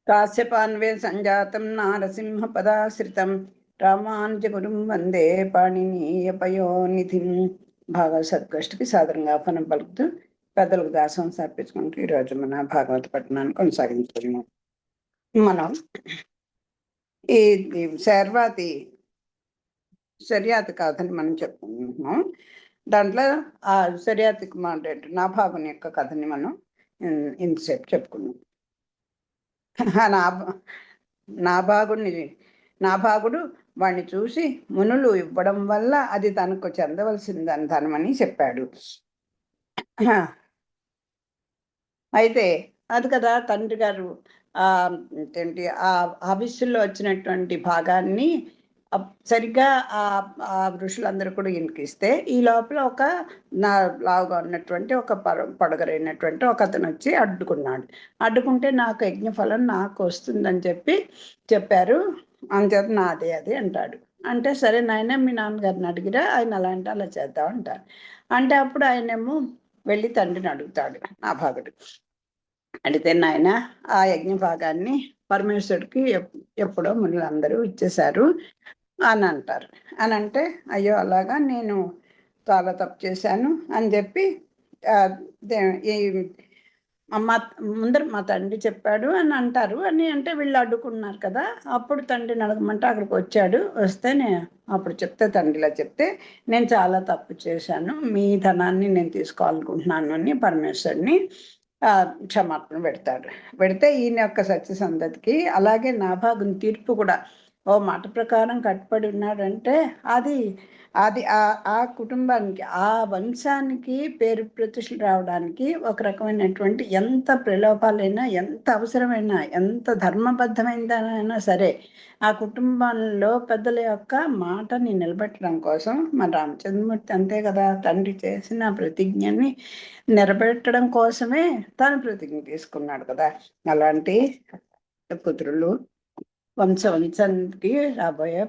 కాశ్యపాన్వే సంజాతం నారసింహపదాశ్రితం రామానుజగురుం వందే పాణినీయపయోనిధిం. భాగవత సద్గోష్ఠికి సాదరంగా ఆహ్వానం పలుకుతూ పెద్దలకు దాసం సమర్పించుకుంటూ ఈరోజు మన భాగవత పఠనాన్ని కొనసాగించుకున్నాం. మనం ఈ శర్వాతి శర్యాతి కథని మనం చెప్పుకుంటున్నాం. దాంట్లో ఆ శర్యాతి కుమారుడు నాభాగుని యొక్క కథని మనం ఇంతసేపు చెప్పుకున్నాం. నాభాగుడు వాణ్ణి చూసి మునులు ఇవ్వడం వల్ల అది తనకు చెందవలసిందని ధనమని చెప్పాడు. అయితే అది కదా తండ్రి గారు ఏంటి ఆ హవిస్సుల్లో వచ్చినటువంటి భాగాన్ని సరిగ్గా ఆ ఋషులందరూ కూడా ఇస్తే ఈ లోపల ఒక లావుగా ఉన్నటువంటి ఒక పొడగరైనటువంటి ఒక అతను వచ్చి అడ్డుకుంటే నాకు యజ్ఞఫలం నాకు వస్తుందని చెప్పారు. అంచేత నాదే అది అంటాడు. అంటే సరే నాయన మీ నాన్నగారిని అడిగిరా, ఆయన అలా అంటే అలా చేద్దాం అంటారు. అంటే అప్పుడు ఆయనేమో వెళ్ళి తండ్రిని అడుగుతాడు నాభాగుడు. అడిగితే నాయన ఆ యజ్ఞ భాగాన్ని పరమేశ్వరుడికి ఎప్పుడో మునులందరూ ఇచ్చేశారు అని అంటారు. అని అంటే అయ్యో అలాగా నేను చాలా తప్పు చేశాను అని చెప్పి ముందర మా తండ్రి చెప్పాడు అని అంటారు. అని అంటే వీళ్ళు అడ్డుకున్నారు కదా. అప్పుడు తండ్రిని అడగమంటే అక్కడికి వచ్చాడు. వస్తే అప్పుడు తండ్రిలా చెప్తే నేను చాలా తప్పు చేశాను, మీ ధనాన్ని నేను తీసుకోవాలనుకుంటున్నాను అని పరమేశ్వరుని క్షమాపణ పెడితే ఈయన యొక్క సత్యసంధతికి అలాగే నాభాగుని తీర్పు కూడా ఓ మాట ప్రకారం కట్టుబడి ఉన్నాడంటే అది ఆ కుటుంబానికి ఆ వంశానికి పేరు ప్రతిష్టలు రావడానికి ఒక రకమైనటువంటి ఎంత ప్రలోభాలైనా ఎంత అవసరమైనా ఎంత ధర్మబద్ధమైనదైనా సరే ఆ కుటుంబంలో పెద్దల యొక్క మాటని నిలబెట్టడం కోసం మన రామచంద్రమూర్తి అంతే కదా, తండ్రి చేసిన ప్రతిజ్ఞని నిలబెట్టడం కోసమే తాను ప్రతిజ్ఞ తీసుకున్నాడు కదా. అలాంటి పుత్రులు వంశానికి రాబోయే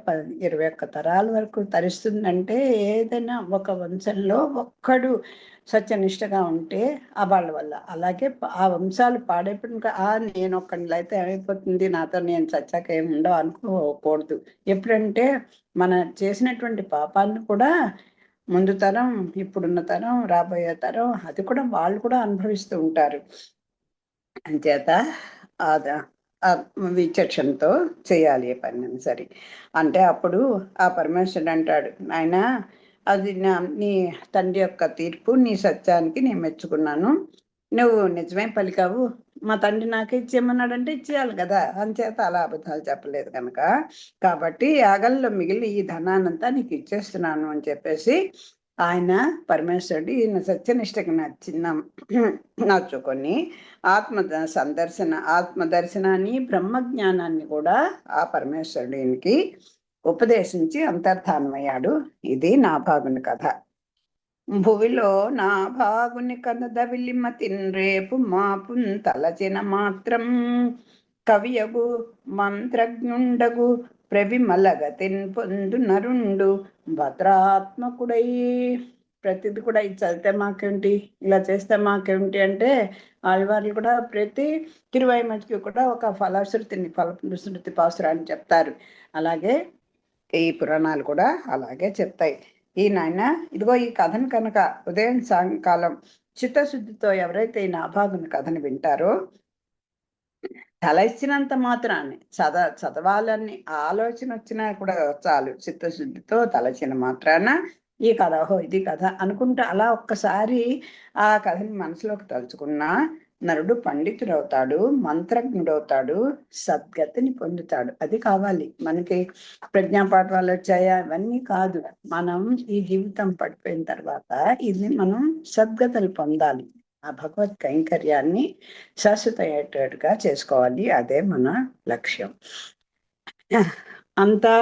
21 తరాల వరకు తరిస్తుందంటే ఏదైనా ఒక వంశంలో ఒక్కడు సత్యనిష్టగా ఉంటే ఆ వాళ్ళ వల్ల. అలాగే ఆ వంశాలు పాడైపోయిన నేను ఒక్కడిలో అయితే ఏమైపోతుంది, నాతో నేను చచ్చాక ఏమి ఉండవు అనుకోకూడదు. ఎప్పుడంటే మన చేసినటువంటి పాపాన్ని కూడా ముందు తరం, ఇప్పుడున్న తరం, రాబోయే తరం అది కూడా వాళ్ళు కూడా అనుభవిస్తూ ఉంటారు. అంచేత విచక్షణతో చేయాలి పని సరి. అంటే అప్పుడు ఆ పరమేశ్వరుడు అంటాడు, నాయన అది నీ తండ్రి యొక్క తీర్పు, నీ సత్యానికి నేను మెచ్చుకున్నాను, నువ్వు నిజమే పలికావు, మా తండ్రి నాకే ఇచ్చేయమన్నాడంటే ఇచ్చేయాలి కదా, అంచేత అలా అబద్ధాలు చెప్పలేదు కనుక కాబట్టి యాగంలో మిగిలిన ఈ ధనానంతా నీకు ఇచ్చేస్తున్నాను అని చెప్పేసి ఆయన పరమేశ్వరుడు ఈయన సత్యనిష్టకి నచ్చుకొని ఆత్మదర్శనాన్ని బ్రహ్మజ్ఞానాన్ని కూడా ఆ పరమేశ్వరుడు ఈయనకి ఉపదేశించి అంతర్ధానమయ్యాడు. ఇది నాభాగుని కథ. భువిలో నాభాగుని కథ దవిలిమతిన్ రేపు మాపున్ తలచిన మాత్రం కవియగు మంత్రజ్ఞుండగు ప్రవిమలగతిన్ పొందు నరుండు భద్రాత్మకుడై. ప్రతిది కూడా ఇది చదివితే మాకేమిటి, ఇలా చేస్తే మాకేమిటి అంటే ఆళ్వార్లు కూడా ప్రతి తిరువైమతికి కూడా ఒక ఫలశ్రుతి పాసురాన్ని చెప్తారు. అలాగే ఈ పురాణాలు కూడా అలాగే చెప్తాయి. ఈ నాయన ఇదిగో ఈ కథను కనుక ఉదయం సాయంకాలం చిత్తశుద్ధితో ఎవరైతే ఈ నాభాగుని కథను వింటారో తలెచ్చినంత మాత్రాన్ని చదవాలని ఆలోచన వచ్చినా కూడా చాలు, చిత్తశుద్ధితో తలచిన మాత్రాన ఈ కథ ఇది కథ అనుకుంటూ అలా ఒక్కసారి ఆ కథని మనసులోకి తలుచుకున్నా నరుడు పండితుడవుతాడు, మంత్రజ్ఞుడవుతాడు, సద్గతిని పొందుతాడు. అది కావాలి మనకి. ప్రజ్ఞాపాఠాలు వచ్చాయా ఇవన్నీ కాదు, మనం ఈ జీవితం పడిపోయిన తర్వాత ఇది మనం సద్గతులు పొందాలి, ఆ భగవత్ కైంకర్యాన్ని శాశ్వతయ్యేటట్టుగా చేసుకోవాలి. అదే మన లక్ష్యం. అంతా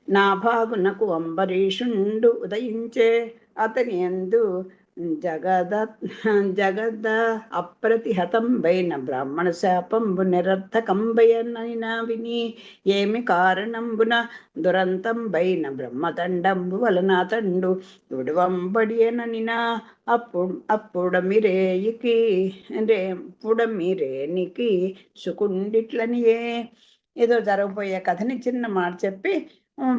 నాభాగునకు అంబరీషుండు ఉదయించే అతని యందు జగద జగద అప్రతిహతం వైన బ్రాహ్మణ శాపంబు నిరర్థకం భయనైనా విని ఏమి కారణంబున దురంతం వైన బ్రహ్మతండంబు వలన తండు విడువంబడియననినా అప్పుడమిరేయికి పుడమిరేనికి సుకుండిట్లనియే. ఏదో జరగబోయే కథని చిన్న మాట చెప్పి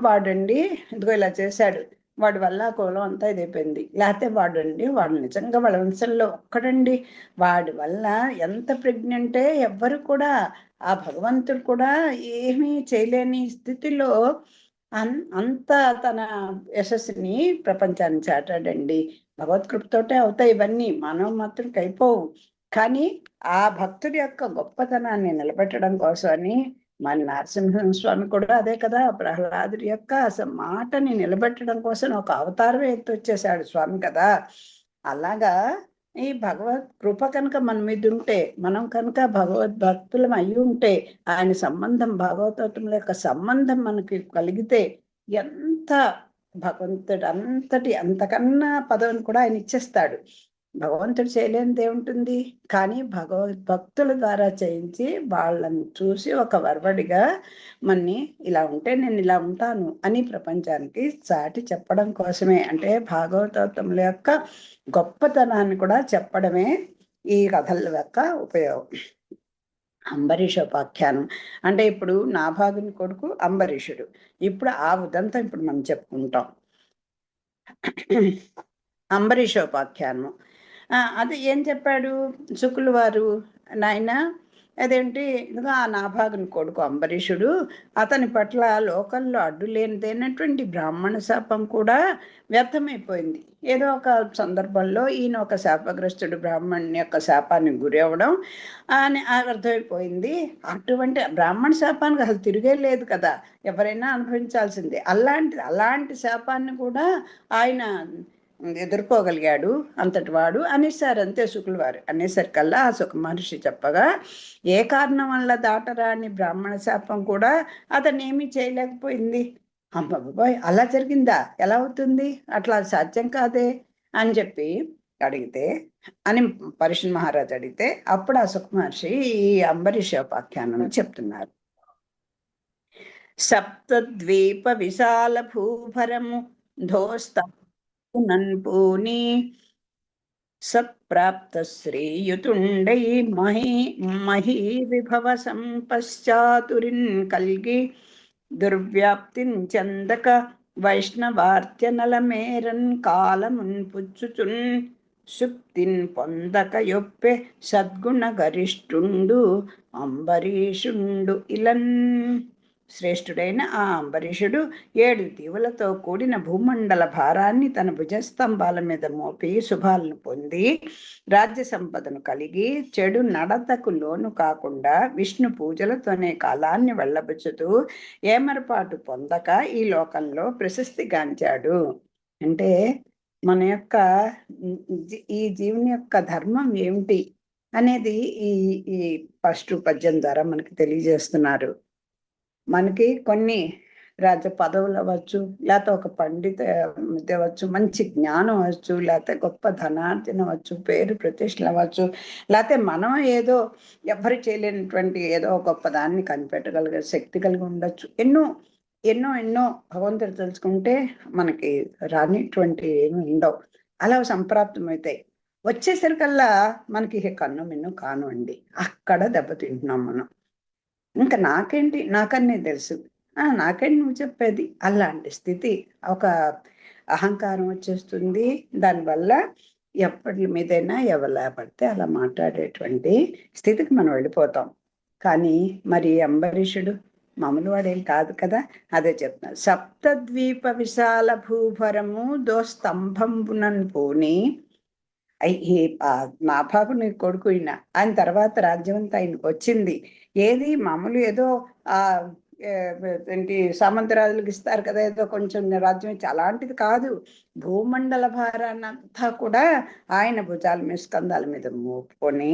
వాడండి ఇదిగో ఇలా చేశాడు, వాడి వల్ల కులం అంతా ఇదైపోయింది, లేకపోతే వాడండి వాడు నిజంగా వాళ్ళ వంశంలో ఒక్కడండి, వాడి వల్ల ఎంత ప్రజ్ఞ అంటే ఎవ్వరు కూడా ఆ భగవంతుడు కూడా ఏమీ చేయలేని స్థితిలో అంత తన యశస్సుని ప్రపంచాన్ని చాటాడండి. భగవత్కృపతోటే అవుతాయి ఇవన్నీ, మానవ మాత్రం అయిపోవు. కానీ ఆ భక్తుడి యొక్క గొప్పతనాన్ని నిలబెట్టడం కోసమని మన నరసింహస్వామి కూడా అదే కదా, ప్రహ్లాదుడి యొక్క అసలు మాటని నిలబెట్టడం కోసం ఒక అవతారం ఎత్తొచ్చేసాడు స్వామి కదా. అలాగా ఈ భగవత్ కృప కనుక మన మీద ఉంటే, మనం కనుక భగవద్భక్తులం అయి ఉంటే, ఆయన సంబంధం భాగవతముల యొక్క సంబంధం మనకి కలిగితే ఎంత భగవంతుడు అంతకన్నా పదవిని కూడా ఆయన ఇచ్చేస్తాడు. భగవంతుడు చేయలేనిది ఏముంటుంది, కానీ భక్తుల ద్వారా చేయించి వాళ్ళని చూసి ఒక వరవడిగా మన్ని ఇలా ఉంటే నేను ఇలా ఉంటాను అని ప్రపంచానికి చాటి చెప్పడం కోసమే, అంటే భాగవతముల యొక్క గొప్పతనాన్ని కూడా చెప్పడమే ఈ కథల యొక్క ఉపయోగం. అంబరీషోపాఖ్యానం అంటే ఇప్పుడు నాభాగుని కొడుకు అంబరీషుడు. ఇప్పుడు ఆ ఉదంతం ఇప్పుడు మనం చెప్పుకుంటాం. అంబరీషోపాఖ్యానము అది ఏం చెప్పాడు శుకులు వారు, నాయన అదేంటి ఇదిగో ఆ నాభాగుని కొడుకు అంబరీషుడు, అతని పట్ల లోకంలో అడ్డులేనిదైనటువంటి బ్రాహ్మణ శాపం కూడా వ్యర్థమైపోయింది. ఏదో ఒక సందర్భంలో ఈయన ఒక శాపగ్రస్తుడు బ్రాహ్మణుని యొక్క శాపానికి గురి అవ్వడం అని అర్థమైపోయింది. అటువంటి బ్రాహ్మణ శాపానికి అసలు తిరిగే లేదు కదా, ఎవరైనా అనుభవించాల్సిందే. అలాంటి శాపాన్ని కూడా ఆయన ఎదుర్కోగలిగాడు అంతటి వాడు అనేసారు. అంతే శుకులు వారు అనేసరికల్లా ఆ సుఖ మహర్షి చెప్పగా, ఏ కారణం వల్ల దాటరాని బ్రాహ్మణ శాపం కూడా అతను ఏమీ చేయలేకపోయింది. అమ్మ బాబాయ్ అలా జరిగిందా, ఎలా అవుతుంది, అట్లా సాధ్యం కాదే అని చెప్పి అడిగితే అని పరీక్ష మహారాజు అడిగితే, అప్పుడు ఆ సుఖ మహర్షి ఈ అంబరీషోపాఖ్యానం చెప్తున్నారు. సప్తద్వీప విశాల భూభరము ధోస్త నన్పూని సత్ప్రాప్త శ్రీయుతుండై మహీ విభవ సంపశ్చాతురిన్ కల్గి దుర్వ్యాప్తిన్ చందక వైష్ణవార్త్యనలమేరన్ కాలమున్ పుచ్చుచున్ శుక్తిన్ పొందక యొప్పే సద్గుణ గరిష్ఠుండు అంబరీషుండు ఇలన్. శ్రేష్ఠుడైన ఆ అంబరీషుడు 7 దీవులతో కూడిన భూమండల భారాన్ని తన భుజస్తంభాల మీద మోపి శుభాలను పొంది రాజ్య సంపదను కలిగి చెడు నడతకు లోను కాకుండా విష్ణు పూజలతోనే కాలాన్ని వెళ్ళబుచ్చుతూ ఏమరపాటు పొందక ఈ లోకంలో ప్రశస్తిగాంచాడు. అంటే మన యొక్క ఈ జీవుని యొక్క ధర్మం ఏమిటి అనేది ఈ ఫస్ట్ పద్యం ద్వారా మనకి తెలియజేస్తున్నారు. మనకి కొన్ని రాజ్య పదవులు అవ్వచ్చు, లేకపోతే ఒక పండిత అవ్వచ్చు, మంచి జ్ఞానం అవ్వచ్చు, లేకపోతే గొప్ప ధనార్జన అవ్వచ్చు, పేరు ప్రతిష్టలు అవ్వచ్చు, లేకపోతే మనం ఏదో ఎవరు చేయలేనటువంటి ఏదో గొప్ప దాన్ని కనిపెట్టగలిగే శక్తి కలిగి ఉండొచ్చు. ఎన్నో ఎన్నో ఎన్నో భగవంతుడు తెలుసుకుంటే మనకి రానిటువంటి ఏమి ఉండవు, అలా సంప్రాప్తం అవుతాయి. వచ్చేసరికల్లా మనకి కన్ను మిన్ను కాను అండి, అక్కడ దెబ్బతింటున్నాం మనం. ఇంకా నాకేంటి, నాకన్నీ తెలుసు, నాకేంటి నువ్వు చెప్పేది, అలాంటి స్థితి, ఒక అహంకారం వచ్చేస్తుంది. దానివల్ల ఎప్పటి మీదైనా ఎవలా పడితే అలా మాట్లాడేటువంటి స్థితికి మనం వెళ్ళిపోతాం. కానీ మరి అంబరీషుడు మామూలు వాడేం కాదు కదా. అదే చెప్తున్నారు, సప్తద్వీప విశాల భూభరము దోస్తంభంబునన్ పూని. ఈ నాభాగుని కొడుకు ఆయన తర్వాత రాజ్యం అంతా ఆయనకు వచ్చింది. ఏది మామూలు ఏదో ఏంటి సామంతరాజులకు ఇస్తారు కదా, ఏదో కొంచెం రాజ్యం ఇచ్చి అలాంటిది కాదు. భూమండల భారాన్నంతా కూడా ఆయన భుజాల మీద స్కందాల మీద మోపుకొని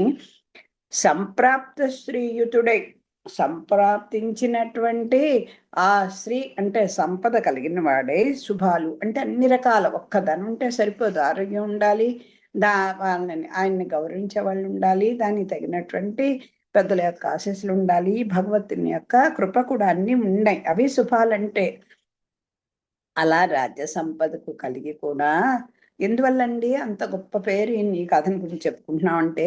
సంప్రాప్త శ్రీయుతుడై, సంప్రాప్తించినటువంటి ఆ శ్రీ అంటే సంపద కలిగిన వాడే, శుభాలు అంటే అన్ని రకాల, ఒక్క ధనం ఉంటే సరిపోదు, ఆరోగ్యం ఉండాలి, ఆయన్ని గౌరవించే వాళ్ళు ఉండాలి, దానికి తగినటువంటి పెద్దల యొక్క ఆశీస్సులు ఉండాలి, భగవంతుని యొక్క కృప కూడా అన్నీ ఉన్నాయి. అవి శుభాలంటే. అలా రాజ్య సంపదకు కలిగి కూడా ఎందువల్లండి అంత గొప్ప పేరు ఈ కథను గురించి చెప్పుకుంటున్నాం అంటే,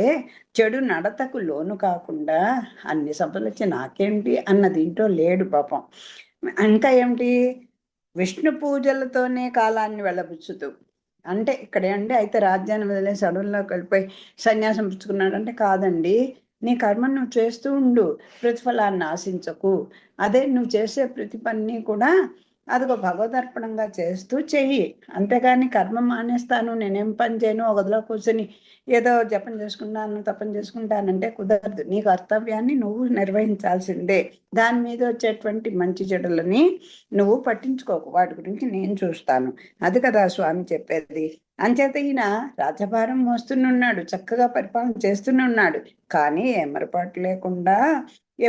చెడు నడతకు లోను కాకుండా అన్ని సంపదలు వచ్చి నాకేంటి అన్న దీంట్లో లేడు పాపం. ఇంకా ఏమిటి, విష్ణు పూజలతోనే కాలాన్ని వెళ్ళబుచ్చుతూ, అంటే ఇక్కడేంటి అయితే రాజ్యాన్ని వదిలేసి అడవుల్లోకి వెళ్ళిపోయి సన్యాసం పుచ్చుకున్నాడు అంటే కాదండి. నీ కర్మ నువ్వు చేస్తూ ఉండు, ప్రతిఫలాన్ని ఆశించకు. అదే నువ్వు చేసే ప్రతి పని కూడా అదిగో భగవదర్పణంగా చేస్తూ చెయ్యి. అంతేగాని కర్మ మానేస్తాను, నేనేం పని చేయను, ఒక గదిలో కూర్చొని ఏదో జపం చేసుకుంటాను, తపం చేసుకుంటానంటే కుదరదు. నీ కర్తవ్యాన్ని నువ్వు నిర్వహించాల్సిందే. దాని మీద వచ్చేటువంటి మంచి చెడులని నువ్వు పట్టించుకోకు, వాటి గురించి నేను చూస్తాను. అది కదా స్వామి చెప్పేది. అంచేత ఈయన రాజభారం మోస్తునున్నాడు, చక్కగా పరిపాలన చేస్తూనే కానీ ఏమరపాటు లేకుండా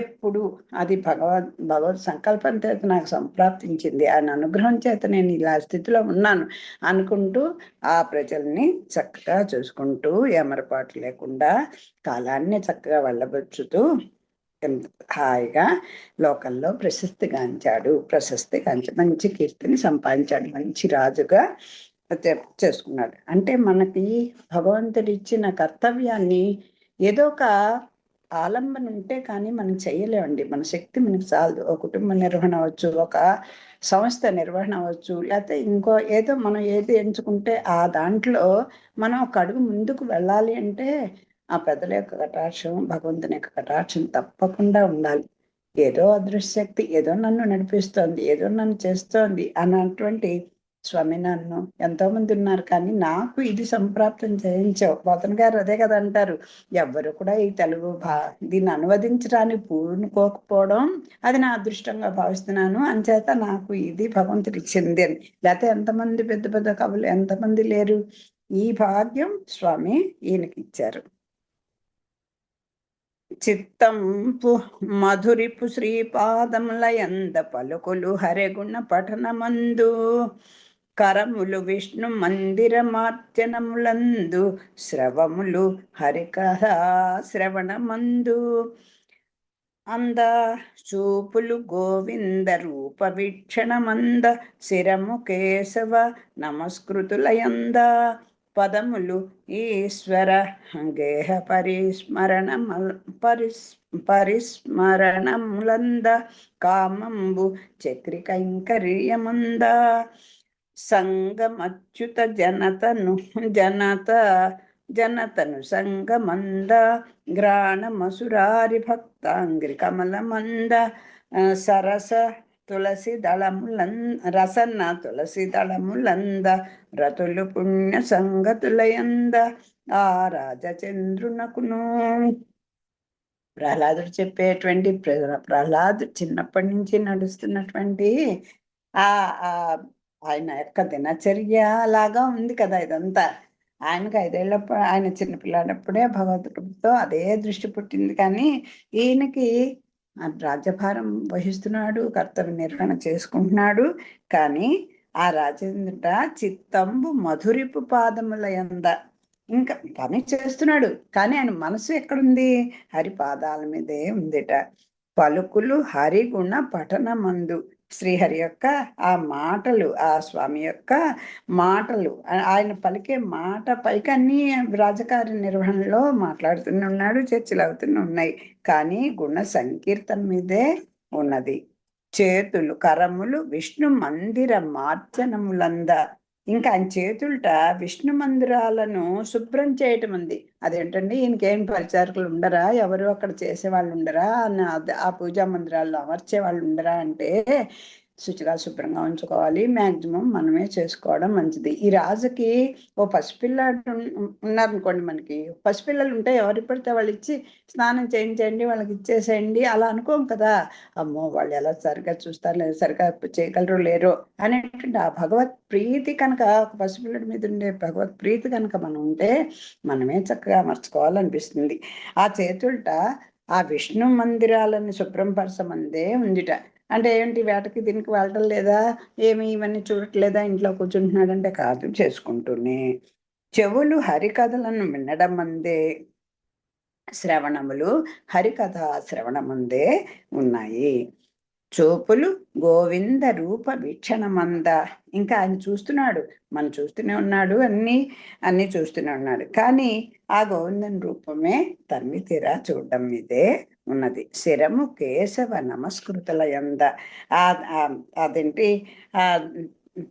ఎప్పుడు అది భగవత్ సంకల్పం చేత నాకు సంప్రాప్తించింది, ఆయన అనుగ్రహం చేత నేను ఇలా స్థితిలో ఉన్నాను అనుకుంటూ ఆ ప్రజల్ని చక్కగా చూసుకుంటూ ఏమరపాటు లేకుండా కాలాన్ని చక్కగా వెళ్ళబుచ్చుతూ హాయిగా లోకల్లో ప్రశస్తిగాంచి మంచి కీర్తిని సంపాదించాడు, మంచి రాజుగా చేసుకున్నాడు. అంటే మనకి భగవంతుడు ఇచ్చిన కర్తవ్యాన్ని ఏదో ఒక ఆలంబన ఉంటే కానీ మనం చెయ్యలేమండి. మన శక్తి మనకు చాలదు. ఒక కుటుంబ నిర్వహణ అవ్వచ్చు, ఒక సంస్థ నిర్వహణ అవ్వచ్చు, లేకపోతే ఇంకో ఏదో మనం ఏది ఎంచుకుంటే ఆ దాంట్లో మనం ఒక అడుగు ముందుకు వెళ్ళాలి అంటే ఆ పెద్దల యొక్క కటాక్షం, భగవంతుని యొక్క కటాక్షం తప్పకుండా ఉండాలి. ఏదో అదృశ్యశక్తి ఏదో నన్ను నడిపిస్తోంది, ఏదో నన్ను చేస్తోంది అన్నటువంటి స్వామి నన్ను ఎంతోమంది ఉన్నారు కానీ నాకు ఇది సంప్రాప్తం చేయించావు. పోతన గారు అదే కదా అంటారు, ఎవ్వరు కూడా ఈ తెలుగు దీన్ని అనువదించడానికి పూనుకోకపోవడం అది నా అదృష్టంగా భావిస్తున్నాను. అంచేత నాకు ఇది భగవంతుడు ఇచ్చింది అని. లేకపోతే ఎంతమంది పెద్ద పెద్ద కవులు ఎంతమంది లేరు. ఈ భాగ్యం స్వామి ఈయనకి ఇచ్చారు. చిత్తంపు మధురిపు శ్రీపాదములయంద పలుకులు హరిగుణ పఠనమందు కరములు విష్ణు మందిరమార్చనములందు శ్రవములు హరికథ శ్రవణమందు అంద చూపులు గోవింద రూప వీక్షణమంద శిరము కేశవ నమస్కృతులయంద పదములు ఈశ్వర గేహ పరిస్మరణములంద కామంబు చక్రి కైంకర్యమంద సంగమచ్యుత జనతను సంగమంద గ్రాణమసురారి భక్తాంగ్రి కమలమంద సరస తులసి రసన్న తులసి దళములంద రతులు పుణ్య సంగతులయంద ఆ రాజచంద్రునకును. ప్రహ్లాదుడు చెప్పేటువంటి ప్రహ్లాదుడు చిన్నప్పటి నుంచి నడుస్తున్నటువంటి ఆ ఆయన యొక్క దినచర్య లాగా ఉంది కదా ఇదంతా. ఆయనకు 5 ఏళ్ళప్పుడు, ఆయన చిన్నపిల్లాడప్పుడే భగవద్గీతతో అదే దృష్టి పుట్టింది. కానీ ఈయనకి రాజ్యభారం వహిస్తున్నాడు, కర్తవ్య నిర్వహణ చేసుకుంటున్నాడు. కానీ ఆ రాజేంద్రుట చిత్తంబు మధురిపు పాదములయంద ఇంకా పని చేస్తున్నాడు, కానీ ఆయన మనసు ఎక్కడుంది, హరి పాదాల మీదే ఉందిట. పలుకులు హరిగుణ పఠనమందు, శ్రీహరి యొక్క ఆ మాటలు, ఆ స్వామి యొక్క మాటలు, ఆయన పలికే మాట పైకి అన్ని రాజకార్య నిర్వహణలో మాట్లాడుతూనే ఉన్నాడు, చర్చలు అవుతూనే ఉన్నాయి. కానీ గుణ సంకీర్తన మీదే ఉన్నది. చేతులు కరములు విష్ణు మందిర మార్చనములంద, ఇంకా ఆయన చేతులట విష్ణు మందిరాలను శుభ్రం చేయటం ఉంది. అదేంటండి, ఈయనకేం పరిచారకులు ఉండరా, ఎవరు అక్కడ చేసేవాళ్ళు ఉండరా, ఆ పూజా మందిరాల్లో అమర్చే వాళ్ళు ఉండరా అంటే శుచిగా శుభ్రంగా ఉంచుకోవాలి, మ్యాక్సిమం మనమే చేసుకోవడం మంచిది. ఈ రాజుకి ఓ పసిపిల్లాడు ఉన్నారనుకోండి, మనకి పసిపిల్లలు ఉంటే ఎవరి పడితే వాళ్ళు ఇచ్చి స్నానం చేయించండి, వాళ్ళకి ఇచ్చేసేయండి అలా అనుకోం కదా. అమ్మో వాళ్ళు ఎలా సరిగ్గా చూస్తారు, లేదా సరిగ్గా చేయగలరు లేరో అనేటువంటి ఆ భగవత్ ప్రీతి కనుక, ఒక పసిపిల్లడి మీద ఉండే భగవత్ ప్రీతి కనుక మనం ఉంటే మనమే చక్కగా అమర్చుకోవాలనిపిస్తుంది. ఆ చేతులట ఆ విష్ణు మందిరాలను శుభ్రం పరచమందే ఉందిట. అంటే ఏంటి, వేటకి దీనికి వెళ్ళటం లేదా, ఏమి ఇవన్నీ చూడట్లేదా, ఇంట్లో కూర్చుంటున్నాడంటే కాదు, చేసుకుంటూనే చెవులు హరికథలను వినడమందే, శ్రవణములు హరికథ శ్రవణముందే ఉన్నాయి. చూపులు గోవింద రూప వీక్షణమంద. ఇంకా ఆయన చూస్తున్నాడు, మనం చూస్తూనే ఉన్నాడు, అన్నీ చూస్తూనే ఉన్నాడు. కానీ ఆ గోవిందన్ రూపమే తన్ని తీరా చూడడం మీదే ఉన్నది. శిరము కేశవ నమస్కృతుల యంద. అదేంటి ఆ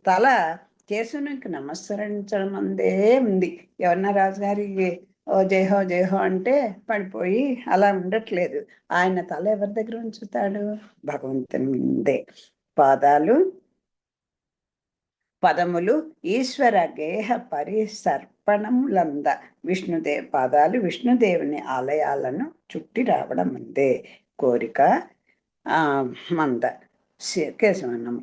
తల కేశవునికి నమస్కరించడం అందే ఉంది. ఎవరన్నా రాజుగారికి ఓ జయహో జయహో అంటే పడిపోయి అలా ఉండట్లేదు. ఆయన తల ఎవరి దగ్గర ఉంచుతాడు? భగవంతుని ముందే. పాదాలు పదములు ఈశ్వర గేహ పరిసర్పణములంద. పాదాలు విష్ణుదేవుని ఆలయాలను చుట్టి రావడం అందే. కోరిక మంద కేశవనం.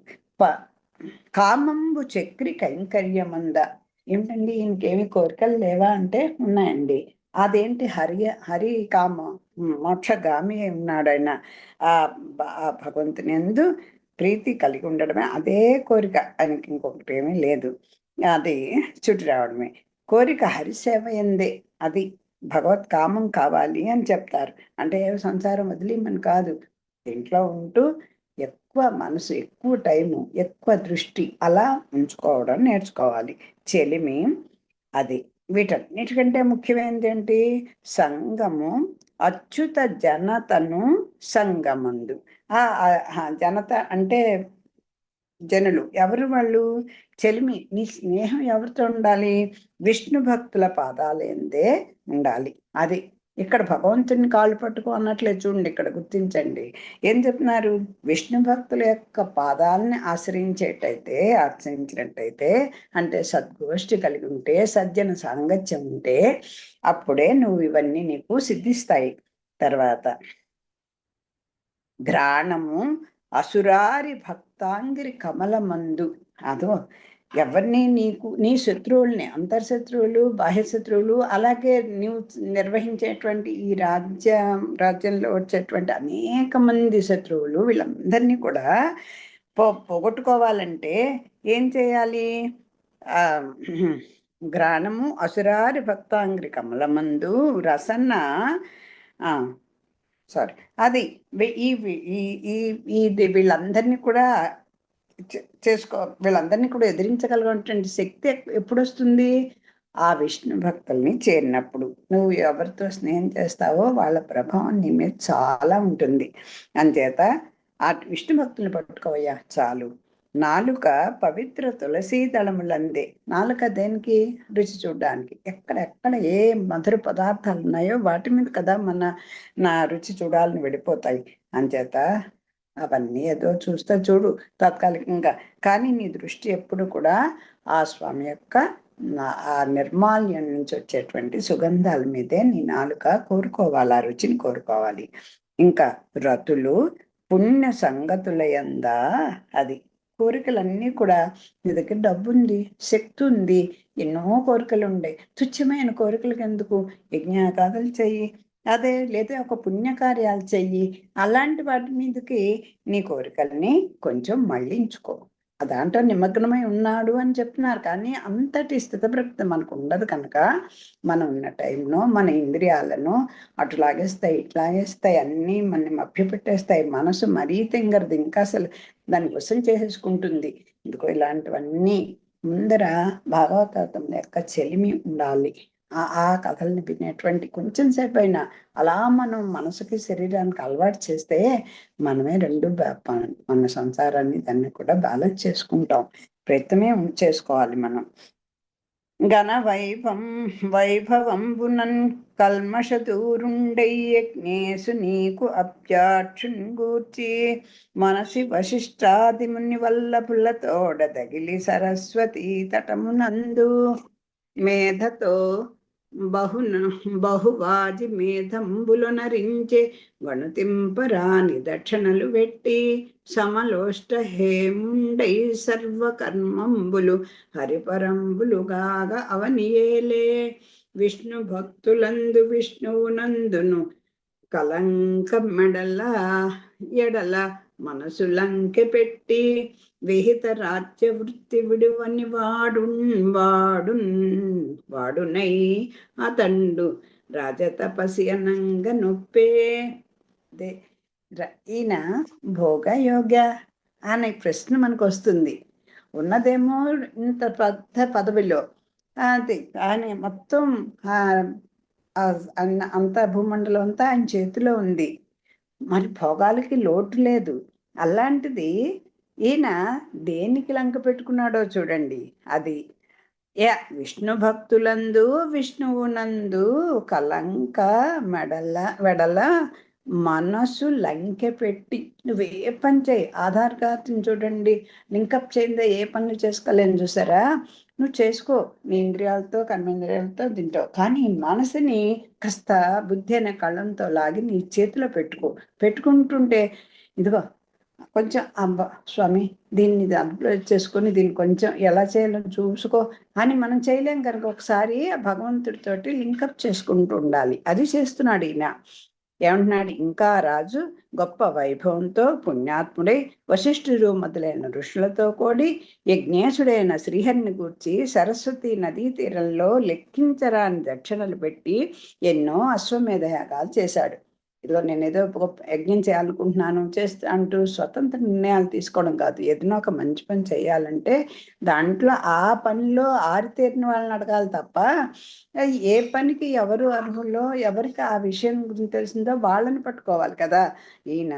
కామంబు చక్రి కైంకర్యమంద. ఏమిటండి ఇంకేమి కోరికలు లేవా అంటే ఉన్నాయండి. అదేంటి హరి కామ మోక్షగామి ఉన్నాడు ఆయన. ఆ భగవంతుని యందు ప్రీతి కలిగి ఉండడమే అదే కోరిక, ఆయనకి ఇంకొకటి ఏమీ లేదు. అది చుట్టి రావడమే కోరిక. హరిసేవ ఎందే. అది భగవత్ కామం కావాలి అని చెప్తారు. అంటే సంసారం వదిలేమని కాదు, ఇంట్లో ఉంటూ ఎక్కువ మనసు, ఎక్కువ టైము, ఎక్కువ దృష్టి అలా ఉంచుకోవడం నేర్చుకోవాలి. చెలిమి అది. వీటన్నిటికంటే ముఖ్యమైనది ఏంటి? సంగము అచ్యుత జనతను సంగమందు. జనత అంటే జనులు. ఎవరు వాళ్ళు? చెలిమి. నీ స్నేహం ఎవరితో ఉండాలి? విష్ణు భక్తుల పాదాలేందే ఉండాలి. అది ఇక్కడ భగవంతుని కాళ్ళు పట్టుకో అన్నట్లే చూడండి, ఇక్కడ గుర్తించండి. ఏం చెప్తున్నారు? విష్ణు భక్తుల యొక్క పాదాలని ఆశ్రయించినట్టయితే, అంటే సద్గోష్ఠి కలిగి ఉంటే, సజ్జన సాంగత్యం ఉంటే, అప్పుడే నువ్వు ఇవన్నీ నీకు సిద్ధిస్తాయి. తర్వాత ఘ్రాణము అసురారి భక్తాంగిరి కమలమందు. అదో ఎవరిని నీ శత్రువుల్ని, అంతర్శత్రువులు, బాహ్య శత్రువులు, అలాగే నీవు నిర్వహించేటువంటి ఈ రాజ్యంలో వచ్చేటువంటి అనేక మంది శత్రువులు, వీళ్ళందరినీ కూడా పోగొట్టుకోవాలంటే ఏం చేయాలి? ఘ్రాణము అసురారి భక్తాంగిరి కమలమందు రసన్న అది వీళ్ళందరినీ కూడా వీళ్ళందరినీ కూడా ఎదిరించగలిగినటువంటి శక్తి ఎప్పుడు వస్తుంది? ఆ విష్ణు భక్తుల్ని చేరినప్పుడు. నువ్వు ఎవరితో స్నేహం చేస్తావో వాళ్ళ ప్రభావం నీ మీద చాలా ఉంటుంది. అంచేత ఆ విష్ణు భక్తుల్ని పట్టుకోవయ్యా చాలు. నాలుక పవిత్ర తులసీ దళములందే. నాలుక దేనికి? రుచి చూడడానికి. ఎక్కడెక్కడ ఏ మధుర పదార్థాలు ఉన్నాయో వాటి మీద కదా నా రుచి చూడాలని వెళ్ళిపోతాయి. అంచేత అవన్నీ ఏదో చూస్తా చూడు తాత్కాలికంగా, కానీ నీ దృష్టి ఎప్పుడు కూడా ఆ స్వామి యొక్క ఆ నిర్మాల్యం నుంచి వచ్చేటువంటి సుగంధాల మీదే నీ నాలుక కోరుకోవాలి, ఆ రుచిని కోరుకోవాలి. ఇంకా రతులు పుణ్య సంగతుల యందా. అది కోరికలన్నీ కూడా, నీ దగ్గర డబ్బు ఉంది, శక్తి ఉంది, ఎన్నో కోరికలు ఉండే, తుచ్చమైన కోరికలకు ఎందుకు? యజ్ఞాగాదులు చెయ్యి, అదే లేదా ఒక పుణ్యకార్యాలు చెయ్యి. అలాంటి వాటి మీదకి నీ కోరికల్ని కొంచెం మళ్ళించుకో. దాంట్లో నిమగ్నమై ఉన్నాడు అని చెప్తున్నారు. కానీ అంతటి స్థితప్రజ్ఞ మనకు ఉండదు కనుక, మనం ఉన్న టైంలో మన ఇంద్రియాలను అటు లాగేస్తాయి, ఇటు లాగేస్తాయి, అన్నీ మనని మభ్యపెట్టేస్తాయి. మనసు మరీ తింగరది, ఇంకా అసలు దాన్ని వసూలు చేసేసుకుంటుంది. ఇందుకో ఇలాంటివన్నీ ముందర భాగవతం యొక్క చెలిమి ఉండాలి. ఆ కథల్ని వినేటువంటి కొంచెం సేపు అయినా అలా మనం మనసుకి శరీరానికి అలవాటు చేస్తే మనమే మన సంసారాన్ని దాన్ని కూడా బ్యాలెన్స్ చేసుకుంటాం. ప్రయత్నమే చేసుకోవాలి మనం. ఘన వైభవంబునన్ కల్మష దూరుండై యజ్ఞేశు నీకు అప్యాక్షున్ గూర్చి మనసి వశిష్ఠాది ముని వల్లభులతోడ దగిలి సరస్వతీ తటమునందు మేధతో బహువాజి మేధంబులు నరించే గణతింపరాని దక్షిణలు వెట్టి సమలోష్ట హేముండై సర్వకర్మంబులు హరిపరంబులుగాగ అవనియేలే. విష్ణు భక్తులందు విష్ణువునందును కలంక మెడల ఎడల మనసు లంకె పెట్టి విహిత రాజ్య వృత్తి విడువని వాడునై అతండు రాజతపసి అనంగ నొప్పే. ఈయన భోగయోగ అనే ప్రశ్న మనకు వస్తుంది. ఉన్నదేమో ఇంత పెద్ద పదవిలో, అది ఆయన మొత్తం అంత భూమండలం అంతా ఆయన చేతిలో ఉంది, మరి భోగాలకి లోటు లేదు. అలాంటిది ఈయన దేనికి లంక పెట్టుకున్నాడో చూడండి. అది విష్ణు భక్తులందు విష్ణువునందు కలంక వెడల మనసు లంకె పెట్టి. నువ్వు ఏ పని చేయి, ఆధార్ కార్డుని చూడండి, లింకప్ చేయిందే ఏ పనులు చేసుకోలేని చూసారా, నువ్వు చేసుకో నీ ఇంద్రియాలతో కర్మేంద్రియాలతో తింటావు, కానీ మనసుని కాస్త బుద్ధి అనే కళ్ళంతో లాగి నీ చేతిలో పెట్టుకుంటుంటే ఇదిగో కొంచెం స్వామి దీన్ని అదుపులో చేసుకొని దీన్ని కొంచెం ఎలా చేయాలో చూసుకో అని మనం చేయలేం కనుక ఒకసారి ఆ భగవంతుడితోటి లింకప్ చేసుకుంటూ ఉండాలి. అది చేస్తున్నాడు ఈయన. ఏమంటున్నాడు, ఇంకా రాజు గొప్ప వైభవంతో పుణ్యాత్ముడై వశిష్ఠుడు మొదలైన ఋషులతో కూడి యజ్ఞేశుడైన శ్రీహరిని గూర్చి సరస్వతి నదీ తీరంలో లెక్కించరాని దక్షిణలు పెట్టి ఎన్నో అశ్వమేధ యాగాలు చేశాడు. ఇదిగో నేను ఏదో ఒక యజ్ఞం చేయాలనుకుంటున్నాను అంటూ స్వతంత్ర నిర్ణయాలు తీసుకోవడం కాదు. ఏదైనా ఒక మంచి పని చేయాలంటే దాంట్లో ఆ పనిలో ఆరితేరిన వాళ్ళని అడగాలి తప్ప ఏ పనికి ఎవరు అర్హుల్లో ఎవరికి ఆ విషయం గురించి తెలిసిందో వాళ్ళని పట్టుకోవాలి కదా. ఈయన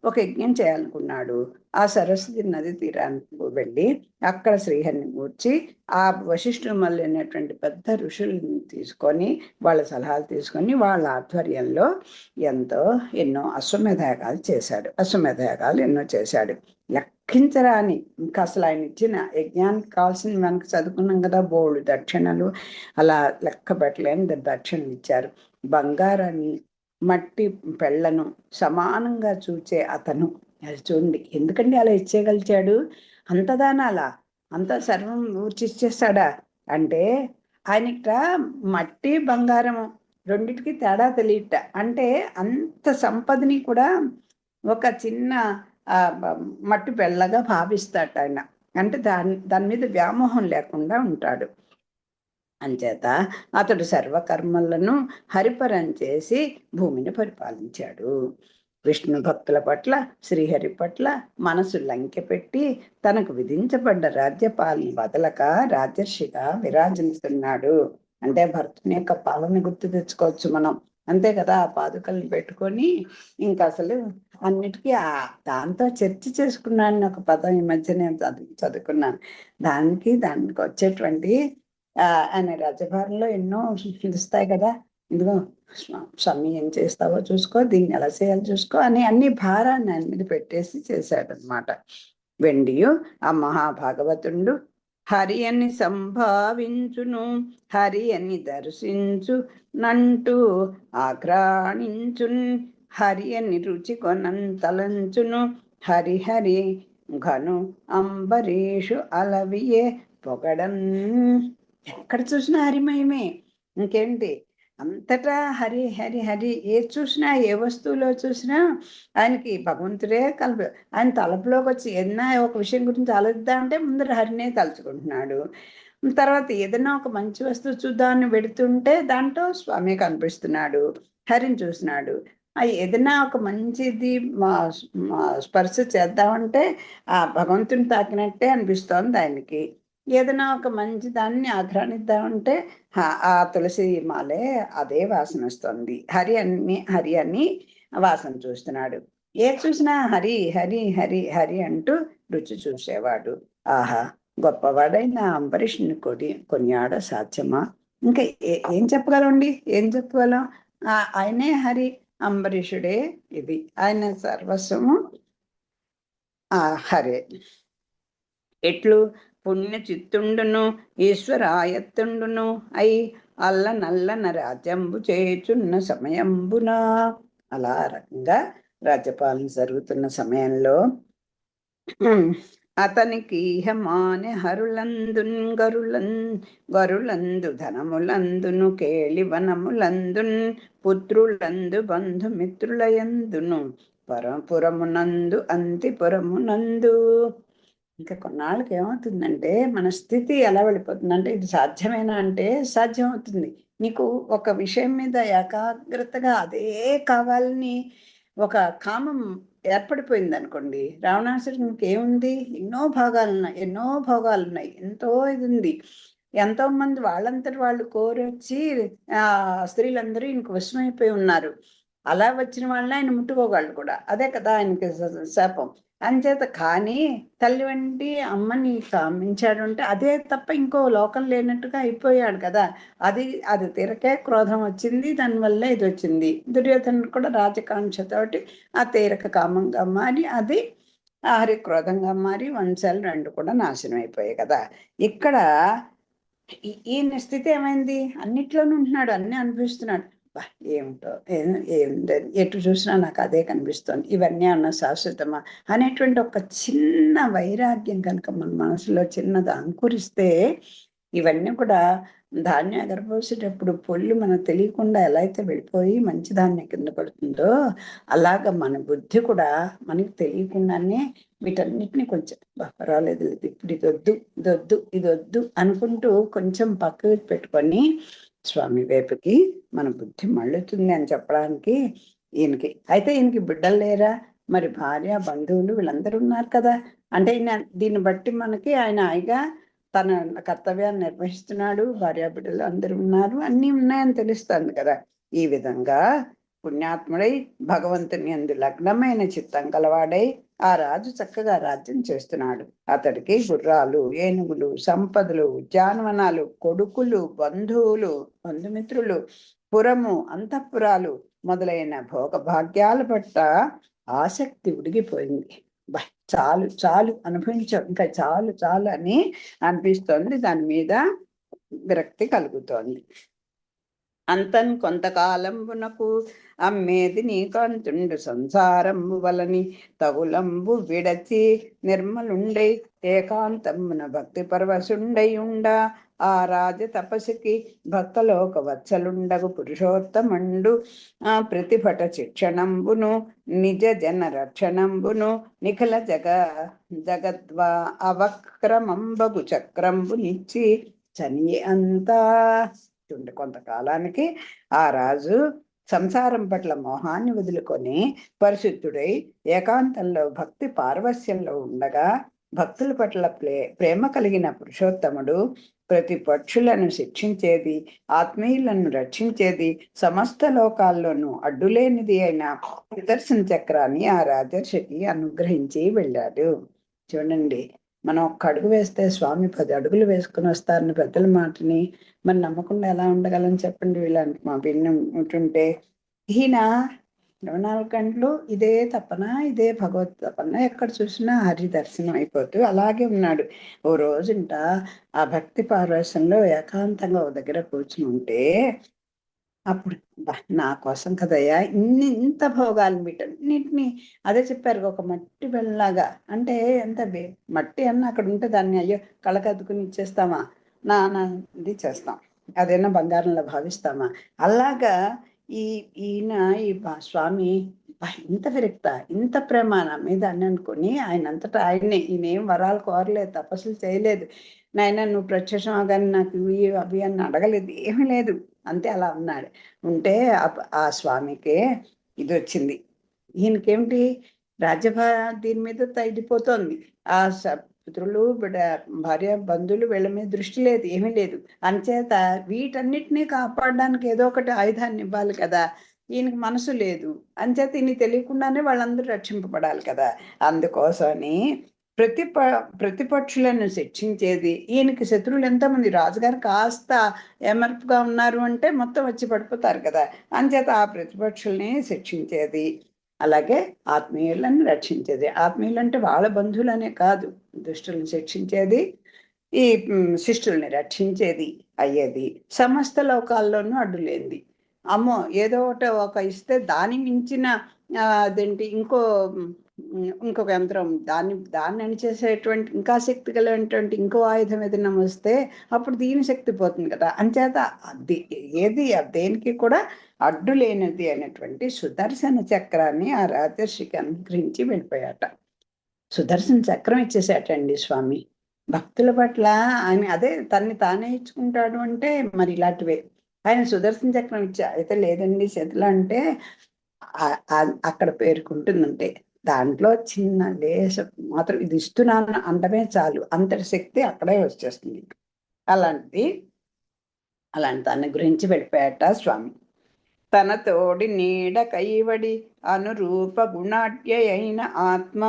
ఒక యజ్ఞం చేయాలనుకున్నాడు. ఆ సరస్వతి నది తీరానికి వెళ్ళి అక్కడ శ్రీహరిని కూర్చి ఆ వశిష్ఠుడు మొదలైనటువంటి పెద్ద ఋషుల్ని తీసుకొని వాళ్ళ సలహాలు తీసుకొని వాళ్ళ ఆధ్వర్యంలో ఎన్నో అశ్వమేధయాగాలు చేశాడు. అశ్వమేధయాగాలు ఎన్నో చేశాడు, లెక్కించరాని. ఇంకా అసలు ఆయన ఇచ్చిన యజ్ఞానికి కావాల్సింది మనకు చదువుకున్నాం కదా, బోళ్ళు దక్షిణలు, అలా లెక్క పెట్టలేని దక్షిణలు ఇచ్చారు. బంగారాన్ని మట్టి పెళ్లను సమానంగా చూచే అతను, అది చూడండి ఎందుకండి అలా ఇచ్చేయగలిచాడు, అంత దానాలా, అంత సర్వం ఊర్చిచ్చేస్తాడా అంటే ఆయనట మట్టి బంగారం రెండిటికి తేడా తెలియట. అంటే అంత సంపదని కూడా ఒక చిన్న మట్టి బెల్లగా భావిస్తాడు ఆయన. అంటే దాని మీద వ్యామోహం లేకుండా ఉంటాడు. అంచేత అతడు సర్వకర్మలను హరిపరం చేసి భూమిని పరిపాలించాడు. విష్ణు భక్తుల పట్ల శ్రీహరి పట్ల మనసు లంకె పెట్టి తనకు విధించబడ్డ రాజ్యపాలన వదలక రాజర్షిగా విరాజిస్తున్నాడు. అంటే భర్తని యొక్క పాలన గుర్తు తెచ్చుకోవచ్చు మనం, అంతే కదా. ఆ పాదుకలను పెట్టుకొని ఇంకా అసలు అన్నిటికీ దాంతో చర్చ చేసుకున్నాను ఒక పదం ఈ మధ్య నేను చదువుకున్నాను. దానికి వచ్చేటువంటి ఆయన రాజభారంలో ఎన్నో పిలుస్తాయి కదా, ఇదిగో స్వామి ఏం చేస్తావో చూసుకో, దీన్ని ఎలా చేయాలో చూసుకో అని అన్ని భారాన్ని ఆయన మీద పెట్టేసి చేశాడనమాట. వెండియు ఆ మహాభాగవతుండు హరి అని సంభావించును, హరి అని దర్శించు నంటూ ఆగ్రాణించున్, హరి అని రుచి కొనంతలంచును, హరిహరి ఘను అంబరీషు అలవియే పొగడన్. ఎక్కడ చూసినా హరిమయమే, ఇంకేంటి అంతటా హరి హరి హరి. ఏ చూసినా ఏ వస్తువులో చూసినా ఆయనకి భగవంతుడే కలుపు. ఆయన తలపులోకి వచ్చి ఏదైనా ఒక విషయం గురించి ఆలోచిద్దాం అంటే ముందర హరినే తలుచుకుంటున్నాడు. తర్వాత ఏదైనా ఒక మంచి వస్తువు చూద్దామని పెడుతుంటే దాంట్లో స్వామి కనిపిస్తున్నాడు, హరిని చూసినాడు. ఏదైనా ఒక మంచిది స్పర్శ చేద్దామంటే ఆ భగవంతుని తాకినట్టే అనిపిస్తోంది ఆయనకి. ఏదైనా ఒక మంచి దాన్ని ఆఘ్రానిద్దామంటే ఆ తులసి మాలే అదే వాసన వస్తుంది. హరి అని వాసన చూస్తున్నాడు. ఏ చూసినా హరి హరి హరి హరి అంటూ రుచి చూసేవాడు. ఆహా, గొప్పవాడైన అంబరీషుని కొనియాడ సాధ్యమా? ఇంకా ఏం చెప్పగలండి, ఏం చెప్పగలం? ఆయనే హరి, అంబరీషుడే ఇది, ఆయన సర్వస్వము హరే. ఎట్లు పుణ్య చిత్తుండును ఈశ్వరాయత్తుండును అయి అల్ల నల్లన రాజ్యంబు చేయుచున్న సమయంబున. అలా రకంగా రాజ్యపాలన జరుగుతున్న సమయంలో అతనికి హమాని హరులందున్ గరులందు ధనములందును కేళి వనములందున్ పుత్రులందు బంధుమిత్రులయందును పురమునందు అంతిపురమునందు. ఇంకా కొన్నాళ్ళకి ఏమవుతుందంటే మన స్థితి ఎలా వెళ్ళిపోతుందంటే, ఇది సాధ్యమేనా అంటే సాధ్యం అవుతుంది. నీకు ఒక విషయం మీద ఏకాగ్రతగా అదే కావాలని ఒక కామం ఏర్పడిపోయింది అనుకోండి, రావణాసురునికి ఏముంది? ఎన్నో భోగాలున్నాయి, ఎంతో ఇది ఉంది. ఎంతో మంది వాళ్ళంతటి వాళ్ళు కోరొచ్చి స్త్రీలందరూ ఇంక వశమైపోయి ఉన్నారు. అలా వచ్చిన వాళ్ళని ఆయన ముట్టుకోగలడు కూడా. అదే కదా ఆయనకి శాపం. అంచేత కానీ తల్లి వంటి అమ్మని కామించాడు అంటే అదే తప్ప ఇంకో లోకం లేనట్టుగా అయిపోయాడు కదా. అది తీరకే క్రోధం వచ్చింది, దానివల్ల ఇది వచ్చింది. దుర్యోధనుడు కూడా రాజకాంక్షతోటి ఆ తీరక కామంగా మారి అది హరిక్రోధంగా మారి వంశాలు రెండు కూడా నాశనం అయిపోయాయి కదా. ఇక్కడ ఈయన స్థితి ఏమైంది? అన్నిట్లోనూ ఉంటున్నాడు, అన్నీ అనిపిస్తున్నాడు. ఏమిటో ఎటు చూసినా నాకు అదే కనిపిస్తుంది, ఇవన్నీ అన్న శాశ్వతమా అనేటువంటి ఒక చిన్న వైరాగ్యం కనుక మన మనసులో చిన్నది అంకురిస్తే, ఇవన్నీ కూడా ధాన్యం ఎగరపోసేటప్పుడు పొల్లు మనకు తెలియకుండా ఎలా అయితే వెళ్ళిపోయి మంచి ధాన్యం కింద పడుతుందో, అలాగ మన బుద్ధి కూడా మనకి తెలియకుండానే వీటన్నిటిని కొంచెం పర్వాలేదు, ఇప్పుడు ఇది వద్దు అనుకుంటూ కొంచెం పక్కకి పెట్టుకొని స్వామి వైపుకి మన బుద్ధి మళ్ళుతుంది అని చెప్పడానికి ఈయనకి. అయితే ఈయనకి బిడ్డలు లేరా? మరి భార్య, బంధువులు వీళ్ళందరూ ఉన్నారు కదా. అంటే దీన్ని బట్టి మనకి ఆయన హాయిగా తన కర్తవ్యాన్ని నిర్వహిస్తున్నాడు, భార్య బిడ్డలు అందరూ ఉన్నారు, అన్నీ ఉన్నాయని తెలుస్తుంది కదా. ఈ విధంగా పుణ్యాత్ముడై భగవంతుని యందు లగ్నమైన చిత్తం కలవాడై ఆ రాజు చక్కగా రాజ్యం చేస్తున్నాడు. అతడికి గుర్రాలు, ఏనుగులు, సంపదలు, ఉద్యానవనాలు, కొడుకులు, బంధుమిత్రులు, పురము, అంతఃపురాలు మొదలైన భోగభాగ్యాల పట్ల ఆసక్తి ఉడిగిపోయింది. చాలు చాలు అనుభవించాం, ఇంకా చాలు చాలు అని అనిపిస్తోంది. దాని మీద విరక్తి కలుగుతోంది. అంతన్ కొంతకాలంబునకు అమ్మేది నీకంతుండు సంసారంబు వలని తగులంబు విడచి నిర్మలుండై ఏకాంతమున భక్తి పరవశుండై ఉండా ఆ రాజ తపస్సుకి భక్తలోక వత్సలుండగు పురుషోత్తమండు ప్రతిభట శిక్షణంబును నిజ జన రక్షణంబును నిఖిల జగద్వా అవక్రమంబగు చక్రంబు నిచ్చి చని అంతా. కొంతకాలానికి ఆ రాజు సంసారం పట్ల మోహాన్ని వదులుకొని పరిశుద్ధుడై ఏకాంతంలో భక్తి పారవస్యంలో ఉండగా, భక్తుల పట్ల ప్రేమ కలిగిన పురుషోత్తముడు ప్రతి పక్షులను శిక్షించేది, ఆత్మీయులను రక్షించేది, సమస్త లోకాల్లోనూ అడ్డులేనిది అయిన సుదర్శన చక్రాన్ని ఆ రాజర్షికి అనుగ్రహించి వెళ్ళాడు. చూడండి, మనం ఒక్క అడుగు వేస్తే స్వామి 10 అడుగులు వేసుకుని వస్తారని పెద్దల మాటని మరి నమ్మకుండా ఎలా ఉండగలని చెప్పండి. వీళ్ళని మా భిన్న ఉంటుంటే ఈయన 24 గంటలు ఇదే తపన, ఇదే భగవత్ తపన, ఎక్కడ చూసినా హరి దర్శనం అయిపోతూ అలాగే ఉన్నాడు. ఓ రోజుంట ఆ భక్తి పారవశ్యంలో ఏకాంతంగా ఓ దగ్గర కూర్చుని ఉంటే, అప్పుడు నా కోసం కదయ్యా ఇంత భోగాలు వీటన్నిటిని, అదే చెప్పారు ఒక మట్టి బెల్లలాగా. అంటే ఎంత మట్టి అన్న అక్కడ ఉంటే దాన్ని అయ్యో కళ్ళకద్దుకుని ఇచ్చేస్తామా, ఇది చేస్తాం, అదేనా బంగారంలో భావిస్తామా? అలాగా ఈయన ఈ స్వామి ఇంత విరక్త, ఇంత ప్రేమ నా మీద అని అనుకుని ఆయనంతటా ఆయనే, ఈయనేం వరాలు కోరలేదు, తపస్సులు చేయలేదు, నాయన నువ్వు ప్రత్యక్షం అవగానే నాకు ఇవి అవి అని అడగలేదు, ఏమీ లేదు. అంతే అలా ఉన్నాడు. ఉంటే ఆ స్వామికే ఇది వచ్చింది. ఈయనకేమిటి దీని మీద తగ్గిపోతోంది. ఆ పుత్రులు, భార్య, బంధువులు వీళ్ళ మీద దృష్టి లేదు, ఏమీ లేదు. అంచేత వీటన్నిటినీ కాపాడడానికి ఏదో ఒకటి ఆయుధాన్ని ఇవ్వాలి కదా. ఈయనకి మనసు లేదు, అంచేత ఈయన తెలియకుండానే వాళ్ళందరూ రక్షింపబడాలి కదా. అందుకోసమని ప్రతిపక్షులను శిక్షించేది. ఈయనకి శత్రువులు ఎంతమంది, రాజుగారు కాస్త ఎమర్పుగా ఉన్నారు అంటే మొత్తం వచ్చి పడిపోతారు కదా. అంచేత ఆ ప్రతిపక్షుల్ని శిక్షించేది, అలాగే ఆత్మీయులను రక్షించేది. ఆత్మీయులు అంటే వాళ్ళ బంధువులనే కాదు, దుష్టులను శిక్షించేది, ఈ శిష్టుల్ని రక్షించేది అయ్యేది. సమస్త లోకాల్లోనూ అడ్డులేంది. అమ్మో ఏదో ఒకటి ఒక ఇస్తే దాని మించిన అదేంటి ఇంకొక యంత్రం దాన్ని అణిచేసేటువంటి ఇంకా శక్తి కలిగినటువంటి ఇంకో ఆయుధం ఏదైనా వస్తే అప్పుడు దీని శక్తి పోతుంది కదా. అంచేత అది ఏది దేనికి కూడా అడ్డు లేనిది అనేటువంటి సుదర్శన చక్రాన్ని ఆ రాజర్షికి అనుగ్రహించి వెళ్ళిపోయాట. సుదర్శన చక్రం ఇచ్చేసేటండి స్వామి. భక్తుల పట్ల ఆయన అదే తన్ని తానే ఇచ్చుకుంటాడు అంటే మరి ఇలాంటివే. ఆయన సుదర్శన చక్రం ఇచ్చా అయితే లేదండి చేతిలో అంటే అక్కడ పేరుకుంటుందంటే దాంట్లో చిన్న లేశం మాత్రం ఇది ఇస్తున్నాను అంటమే చాలు, అంతటి శక్తి అక్కడే వచ్చేస్తుంది. అలాంటి తన గురించి వెళ్ళిపోయాట స్వామి. తన తోడి నీడ కైవడి అనురూప గుణాఢ్యయైన ఆత్మ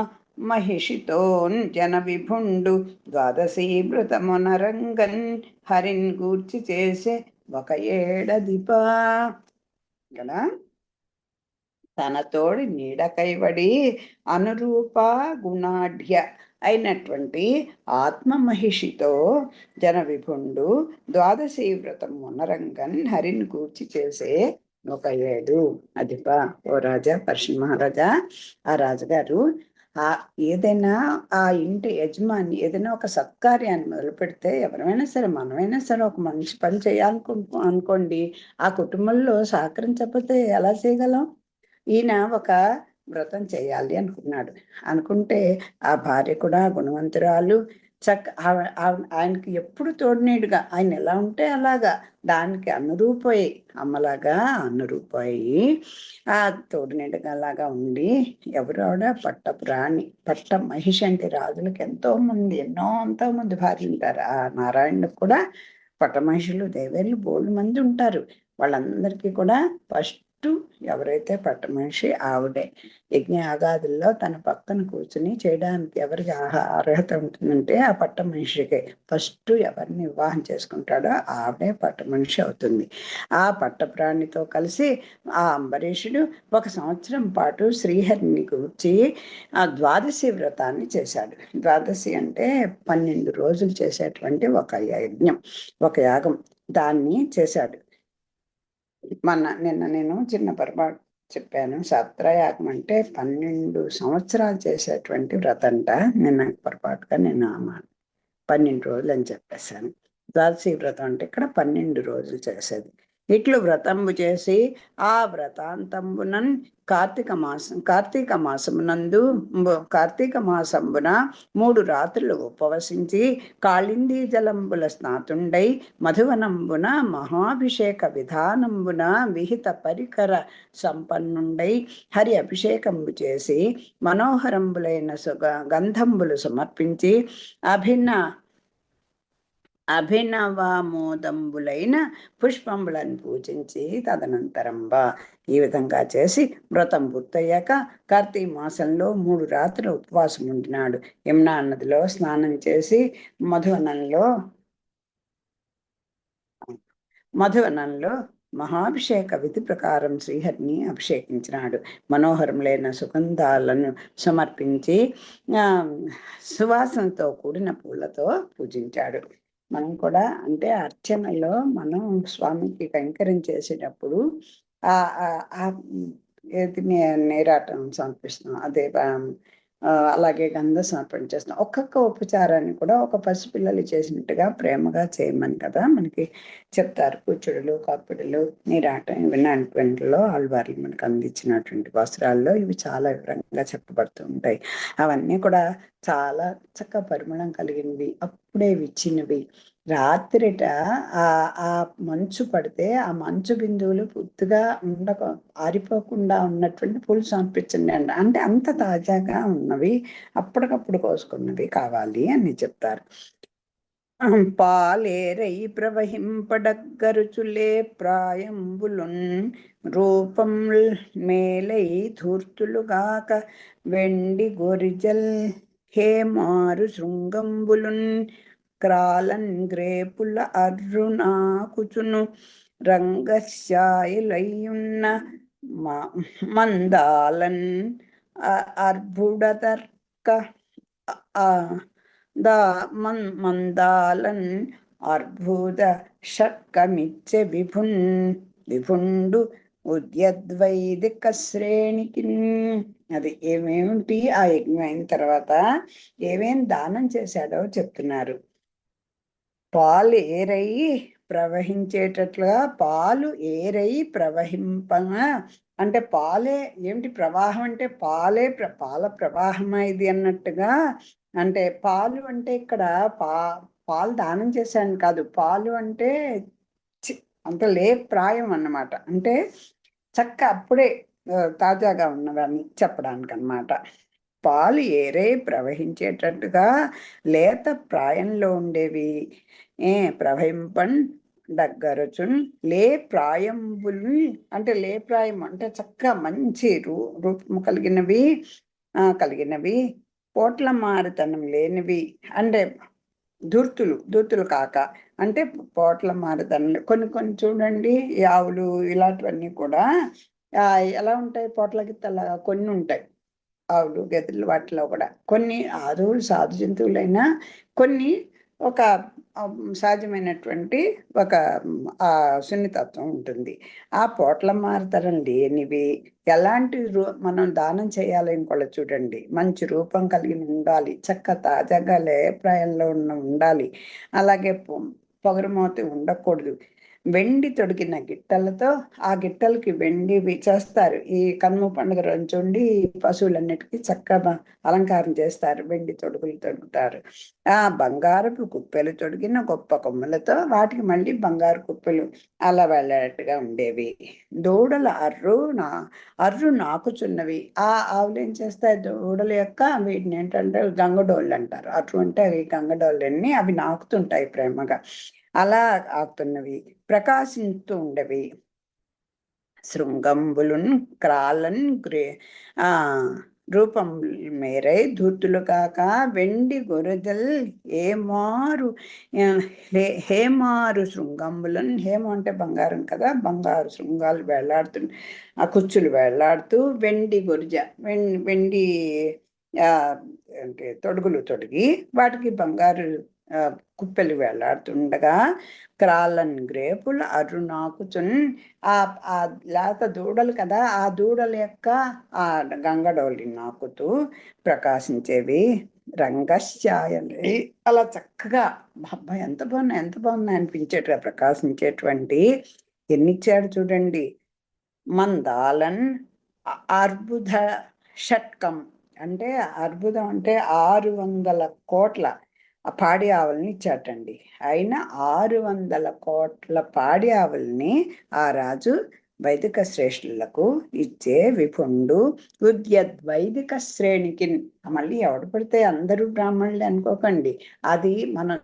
మహిషితోన్ జన విభుండు ద్వాదశీభృతమునరంగన్ హరిన్ గూర్చి చేసే ఒక ఏడదిపా కదా. తన తోడి నీడ కైవడి అనురూప గుణాఢ్య అయినటువంటి ఆత్మ మహిషితో జన విభుండు ద్వాదశీ వ్రతం మునరంగన్ హరిని కూర్చి చేసే ఒక ఏడు అదిపా. ఓ రాజా, పర్షి మహారాజా, ఆ రాజుగారు ఏదైనా ఆ ఇంటి యజమాని ఏదైనా ఒక సత్కార్యాన్ని మొదలు పెడితే ఎవరైనా సరే మనమైనా సరే ఒక మంచి పని అనుకోండి, ఆ కుటుంబంలో సహకరించకపోతే ఎలా చేయగలం? ఈయన ఒక వ్రతం చేయాలి అనుకుంటే ఆ భార్య కూడా గుణవంతురాలు, ఆయనకి ఎప్పుడు తోడునీడుగా ఆయన ఎలా ఉంటే అలాగా దానికి అనురూపోయి అమ్మలాగా అనురూపోయి ఆ తోడునీడుగా అలాగా ఉండి ఎవరావిడ పట్టపురాణి. పట్ట మహిషి అంటే రాజులకు ఎంతో మంది భార్యలు ఉంటారు. ఆ నారాయణుడికి కూడా పట్ట మహిషులు దేవేళ్ళు బోళ్ళు మంది ఉంటారు. వాళ్ళందరికీ కూడా ఫస్ట్ ఎవరైతే పట్ట మనిషి ఆవిడే. యజ్ఞ ఆగాదుల్లో తన పక్కన కూర్చుని చేయడానికి ఎవరికి అర్హత ఉంటుందంటే ఆ పట్ట మనిషికే. ఫస్ట్ ఎవరిని వివాహం చేసుకుంటాడో ఆవిడే పట్ట మనిషి అవుతుంది. ఆ పట్ట ప్రాణితో కలిసి ఆ అంబరీషుడు 1 సంవత్సరం పాటు శ్రీహరిని కూర్చి ఆ ద్వాదశి వ్రతాన్ని చేశాడు. ద్వాదశి అంటే 12 రోజులు చేసేటువంటి ఒక యజ్ఞం, ఒక యాగం. దాన్ని చేశాడు. నిన్న నేను చిన్న పొరపాటు చెప్పాను. సత్రయాగం అంటే 12 సంవత్సరాలు చేసేటువంటి వ్రతంట. నిన్న పొరపాటుగా నేను 12 రోజులు అని చెప్పేశాను. ద్వాదశి వ్రతం అంటే ఇక్కడ 12 రోజులు చేసేది. ఇట్లు వ్రతంబు చేసి ఆ వ్రతాంతంబునన్ కార్తీక మాసంబున 3 రాత్రులు ఉపవసించి కాళిందీ జలంబుల స్నాతుండై మధువనంబున మహాభిషేక విధానంబున విహిత పరికర సంపన్నుండై హరి అభిషేకంబు చేసి మనోహరంబులైన గంధంబులు సమర్పించి అభినవామోదంబులైన పుష్పంబులను పూజించి తదనంతరంబా. ఈ విధంగా చేసి వ్రతం పూర్తయ్యాక కార్తీక మాసంలో 3 రాత్రులు ఉపవాసం ఉండినాడు. యమునా నదిలో స్నానం చేసి మధువనంలో మహాభిషేక విధి ప్రకారం శ్రీహరిని అభిషేకించినాడు. మనోహరములైన సుగంధాలను సమర్పించి సువాసనతో కూడిన పూలతో పూజించాడు. మనం కూడా అంటే అర్చనలో మనం స్వామికి కైంకర్యం చేసేటప్పుడు ఏది నీరాటం సమర్పిస్తున్నాం, అదే అలాగే గంధ సమర్పణ చేస్తున్నాం. ఒక్కొక్క ఉపచారాన్ని కూడా ఒక పసిపిల్లలు చేసినట్టుగా ప్రేమగా చేయమని కదా మనకి చెప్తారు. కూచుడులు, కప్పుడులు, నీరాటం వినాటిలో ఆళ్వార్లు మనకు అందించినటువంటి వస్త్రాల్లో ఇవి చాలా వివరంగా చెప్పబడుతూ ఉంటాయి. అవన్నీ కూడా చాలా చక్కగా పరిమళం కలిగినవి, అప్పుడే విచ్చినవి. రాత్రిట ఆ మంచు పడితే ఆ మంచు బిందువులు పూర్తిగా ఆరిపోకుండా ఉన్నటువంటి పూలు సమర్పించండి అంటే అంత తాజాగా ఉన్నవి, అప్పటికప్పుడు కోసుకున్నవి కావాలి అని చెప్తారు. పాలేరై ప్రవహింపడగ్గరుచులే ప్రాయంబులున్ రూపం మేలై ధూర్తులుగాక వెండి గొరిజల్ హేమారు శృంగంబులున్ క్రాలన్ గ్రేపుల అర్రునాకుచును రంగశాయిలయ్యున్న మందాలన్ అర్భుడతర్క మందాలన్ అర్భుద షట్కమిచ్చే విభున్ విపుండు ఉద్యద్వైదిక శ్రేణికి. అది ఏమేమిటి ఆ యజ్ఞం అయిన తర్వాత ఏమేం దానం చేశాడో చెప్తున్నారు. పాలు ఏరై ప్రవహించేటట్లుగా, పాలు ఏరై ప్రవహింపగా, అంటే పాలే ఏమిటి ప్రవాహం అంటే పాలే పాల ప్రవాహమా ఇది అన్నట్టుగా. అంటే పాలు అంటే ఇక్కడ పాలు దానం చేశాను కాదు, పాలు అంటే అంత లే ప్రాయం అన్నమాట. అంటే చక్క అప్పుడే తాజాగా ఉన్నవని చెప్పడానికి అన్నమాట. పాలు ఏరే ప్రవహించేటట్టుగా లేత ప్రాయంలో ఉండేవి ప్రవహింపన్ దగ్గరచున్ లే ప్రాయంబులు. అంటే లే ప్రాయం అంటే చక్క మంచి రూపము కలిగినవి పోట్ల మారితనం లేనివి. అంటే ధూర్తులు కాక, అంటే పోట్ల మారితనం. కొన్ని చూడండి, ఈ ఆవులు ఇలాంటివన్నీ కూడా ఎలా ఉంటాయి, పోట్ల గిత్తలాగా కొన్ని ఉంటాయి. ఆవులు గెదలు వాటిలో కూడా కొన్ని ఆవులు సాధు జంతువులైనా కొన్ని ఒక సహజమైనటువంటి ఒక సున్నితత్వం ఉంటుంది. ఆ పోట్ల మారతరం లేనివి ఎలాంటి మనం దానం చేయాలని కూడా చూడండి, మంచి రూపం కలిగి ఉండాలి, చక్క తాజాగా లేప్రాయంలో ఉండాలి. అలాగే పొగరుమోత ఉండకూడదు. వెండి తొడిగిన గిట్టలతో, ఆ గిట్టలకి వెండివి చేస్తారు. ఈ కనుమ పండుగ రోజు చూడండి, పశువులన్నిటికీ చక్కగా అలంకారం చేస్తారు, వెండి తొడుగులు తొడుగుతారు. ఆ బంగారపు కుప్పెలు తొడిగిన గొప్ప కొమ్మలతో వాటికి మళ్ళీ బంగారు కుప్పెలు అలా వెళ్ళేట్టుగా ఉండేవి. దూడల అర్రు నాకుచున్నవి. ఆ ఆవులు ఏం చేస్తాయి, దూడల యొక్క వీటిని ఏంటంటే గంగడోళ్ళు అంటారు. అర్రు అంటే అవి గంగడోళ్ళని, అవి నాకుతుంటాయి ప్రేమగా. అలా ఆకుతున్నవి ప్రకాశిస్తూ ఉండవి. శృంగంబులున్ క్రాలన్ రూపం మేరై ధూర్తులు కాక వెండి గొరదల్ హేమారు శృంగంబులన్. హేమ అంటే బంగారం కదా, బంగారు శృంగాలు వేలాడుతూ, ఆ కుచ్చులు వేలాడుతూ వెండి గొరిజ వెండి అంటే తొడుగులు తొడిగి వాటికి బంగారు కుప్పెలు వేలాడుతుండగా, క్రాలన్ గ్రేపులు అరుణాకుచున్. ఆ లేత దూడలు కదా, ఆ దూడల యొక్క ఆ గంగడోలి నాకుతూ ప్రకాశించేవి రంగశ్చాయని. అలా చక్కగా అబ్బాయి ఎంత బాగున్నాయి అనిపించేట్టుగా ప్రకాశించేటువంటి ఎన్నిచ్చాడు చూడండి. మందాలన్ అర్బుద షట్కం. అంటే అర్బుదం అంటే 600 కోట్ల పాడి ఆవుల్ని ఇచ్చాటండి. అయినా 600 కోట్ల పాడి ఆవుల్ని ఆ రాజు వైదిక శ్రేష్ఠులకు ఇచ్చే విపుండు వైదిక శ్రేణికి. మళ్ళీ ఎవడు పడితే అందరూ బ్రాహ్మణులే అనుకోకండి, అది మన